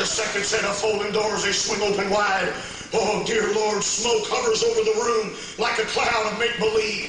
The second set of folding doors, they swing open wide. Oh, dear Lord, smoke hovers over the room like a cloud of make-believe.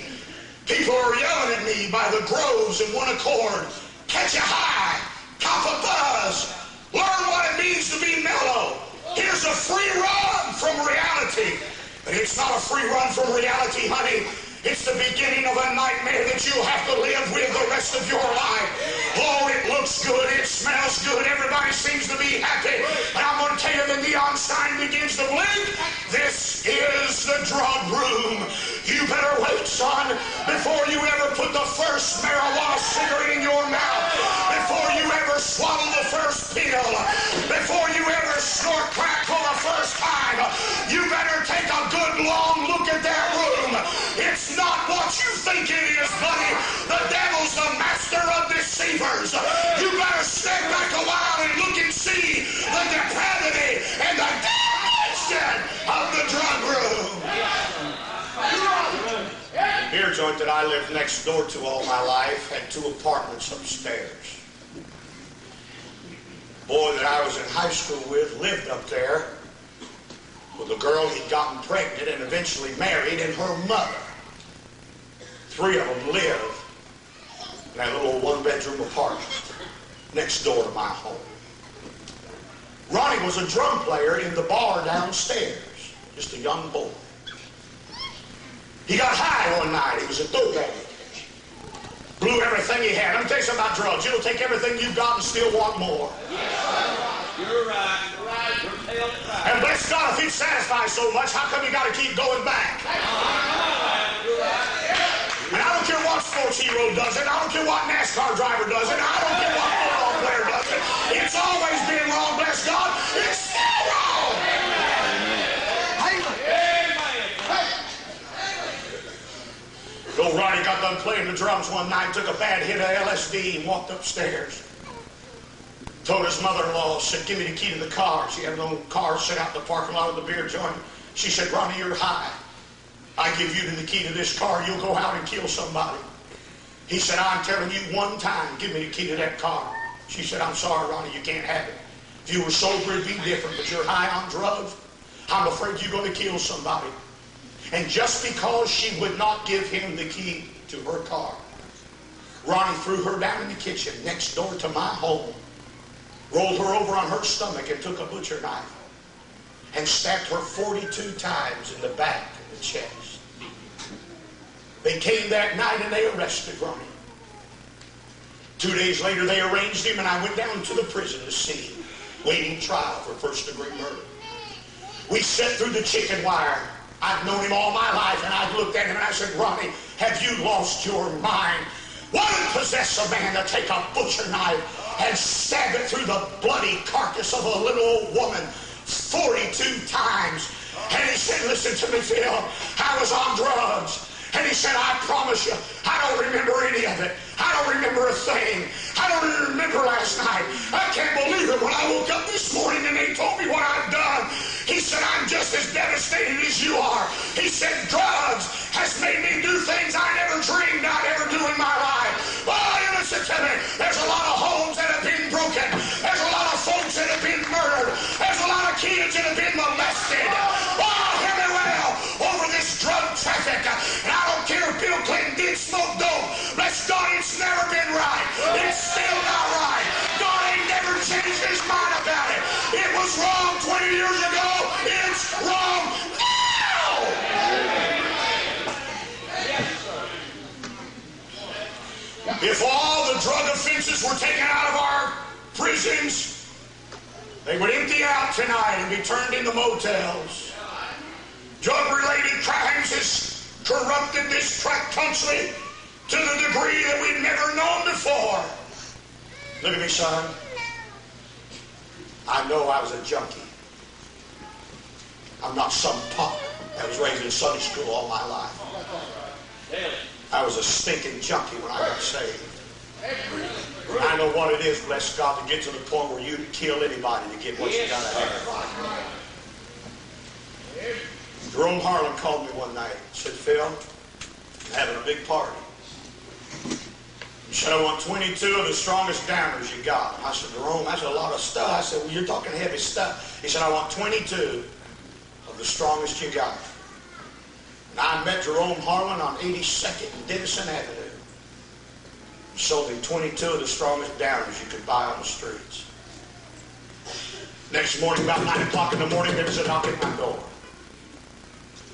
People are yelling at me by the groves in one accord. Catch a high, cop a buzz, learn what it means to be mellow. Here's a free run from reality. But it's not a free run from reality, honey. It's the beginning of a nightmare that you'll have to live with the rest of your life. Oh, it looks good. It smells good. Everybody seems to be happy. And I'm going to tell you, the neon sign begins to blink. This is the drug room. You better wait, son, before you ever put the first marijuana cigarette in your mouth, before you ever swallow the first pill, before you ever snort crack for the first time. You better take a good long look at that room. It's not what you think it is, buddy. The devil's the master of deceivers. You better step back a while and look and see the depravity and the damnation of the drug room. The beer joint that I lived next door to all my life had 2 apartments upstairs. The boy that I was in high school with lived up there with a girl he'd gotten pregnant and eventually married, and her mother. 3 of them lived in that little 1-bedroom apartment next door to my home. Ronnie was a drum player in the bar downstairs, just a young boy. He got high one night. He was a dope addict. Blew everything he had. Let me tell you something about drugs. You'll take everything you've got and still want more. You're right. You're right. You're telling it right. And bless God, if he's satisfied so much, how come you got to keep going back? You're right. And I don't care what sports hero does it. I don't care what NASCAR driver does it. I don't care what football player does it. It's always been wrong, bless God. It's still wrong. Old Ronnie got done playing the drums one night, took a bad hit of LSD and walked upstairs. Told his mother-in-law, said, give me the key to the car. She had an old car set out in the parking lot of the beer joint. She said, Ronnie, you're high. I give you the key to this car, you'll go out and kill somebody. He said, I'm telling you one time, give me the key to that car. She said, I'm sorry, Ronnie, you can't have it. If you were sober, it'd be different, but you're high on drugs. I'm afraid you're going to kill somebody. And just because she would not give him the key to her car, Ronnie threw her down in the kitchen next door to my home, rolled her over on her stomach and took a butcher knife and stabbed her 42 times in the back of the chest. They came that night and they arrested Ronnie. 2 days later they arraigned him, and I went down to the prison to see him, waiting trial for first-degree murder. We sat through the chicken wire. I've known him all my life, and I've looked at him and I said, Ronnie, have you lost your mind? What would possess a man to take a butcher knife and stab it through the bloody carcass of a little old woman 42 times? And he said, listen to me, Phil, I was on drugs. And he said, I promise you, I don't remember any of it. I don't remember a thing. I don't even remember last night. I can't believe it when I woke up this morning and they told me what I've done. He said, I'm just as devastated as you are. He said, drugs has made me do things I never dreamed I'd ever do in my life. Oh, you listen to me. There's a lot of homes that have been broken. There's a lot of folks that have been murdered. There's a lot of kids that have been molested. Oh, hear me well, over this drug traffic. And I don't care if Bill Clinton did smoke dope. Bless God, it's never been right. It's still not right. God ain't never changed his mind about it. It was wrong 20 years ago. It's wrong now. If all the drug offenses were taken out of our prisons, they would empty out tonight and be turned into motels. Drug-related crimes has corrupted this country to the degree that we've never known before. Look at me, son. I know I was a junkie. I'm not some punk that was raised in Sunday school all my life. I was a stinking junkie when I got saved. I know what it is, bless God, to get to the point where you'd kill anybody to get what you got to have. Jerome Harlan called me one night and said, Phil, I'm having a big party. He said, I want 22 of the strongest downers you got. I said, Jerome, that's a lot of stuff. I said, well, you're talking heavy stuff. He said, I want 22 of the strongest you got. And I met Jerome Harlan on 82nd and Denison Avenue. He sold him 22 of the strongest downers you could buy on the streets. Next morning, about 9 o'clock in the morning, there was a knock at my door.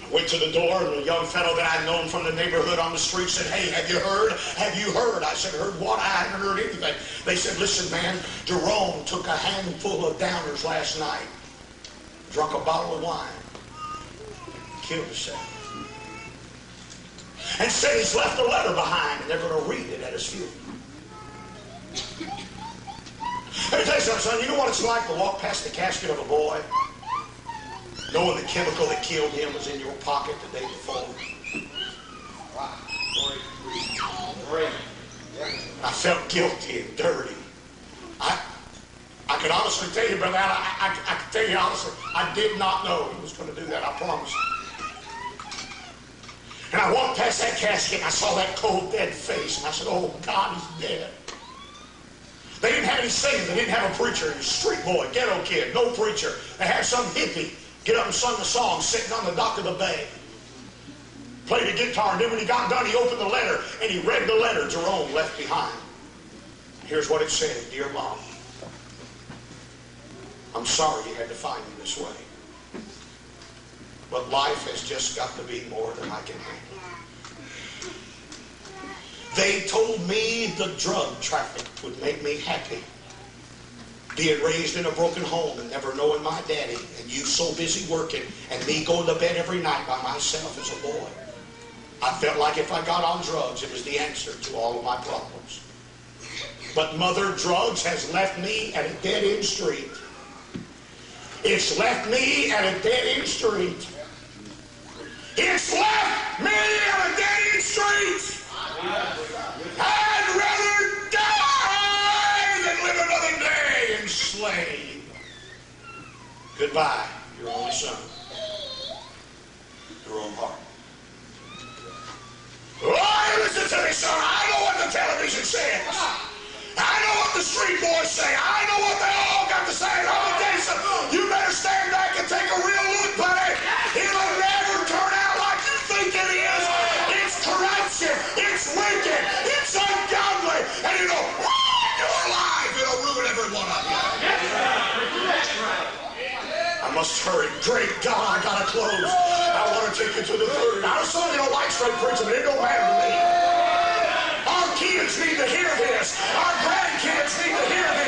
I went to the door, and a young fellow that I'd known from the neighborhood on the street said, hey, have you heard? Have you heard? I said, heard what? I hadn't heard anything. They said, listen, man, Jerome took a handful of downers last night, drunk a bottle of wine, killed himself. And said he's left a letter behind, and they're going to read it at his funeral. Let me tell you something, son. You know what it's like to walk past the casket of a boy, knowing the chemical that killed him was in your pocket the day before? I felt guilty and dirty. I could honestly tell you, brother, I can tell you honestly, I did not know he was going to do that, I promise you. And I walked past that casket and I saw that cold, dead face, and I said, oh, God, he's dead. They didn't have any singing. They didn't have a preacher. He was a street boy, ghetto kid, no preacher. They had some hippie get up and sung the song sitting on the dock of the bay. Played a guitar, and then when he got done, he opened the letter, and he read the letter Jerome left behind. Here's what it said. Dear Mom, I'm sorry you had to find me this way. But life has just got to be more than I can handle. They told me the drug traffic would make me happy. Being raised in a broken home and never knowing my daddy, and you so busy working, and me going to bed every night by myself as a boy. I felt like if I got on drugs, it was the answer to all of my problems. But Mother, drugs has left me at a dead-end street. It's left me at a dead-end street. It's left me at a dead-end street. I'd rather die than live another day enslaved. Goodbye, your only son, Jerome Harlan. Oh, listen to me, son. I know what the television says. I know what the street boys say. I know what they all got to say. And I'm going to tell you something. You better stand back and take a real look, buddy. It'll never turn out like you think it is. It's corruption. It's wicked. It's ungodly. And it'll ruin your life. It'll ruin every one of you. I must hurry. Great God, I got to close. I want to take you to the third. I know some of you don't like straight preaching, but it don't matter to me. Our kids need to hear this. Our grandkids need to hear this.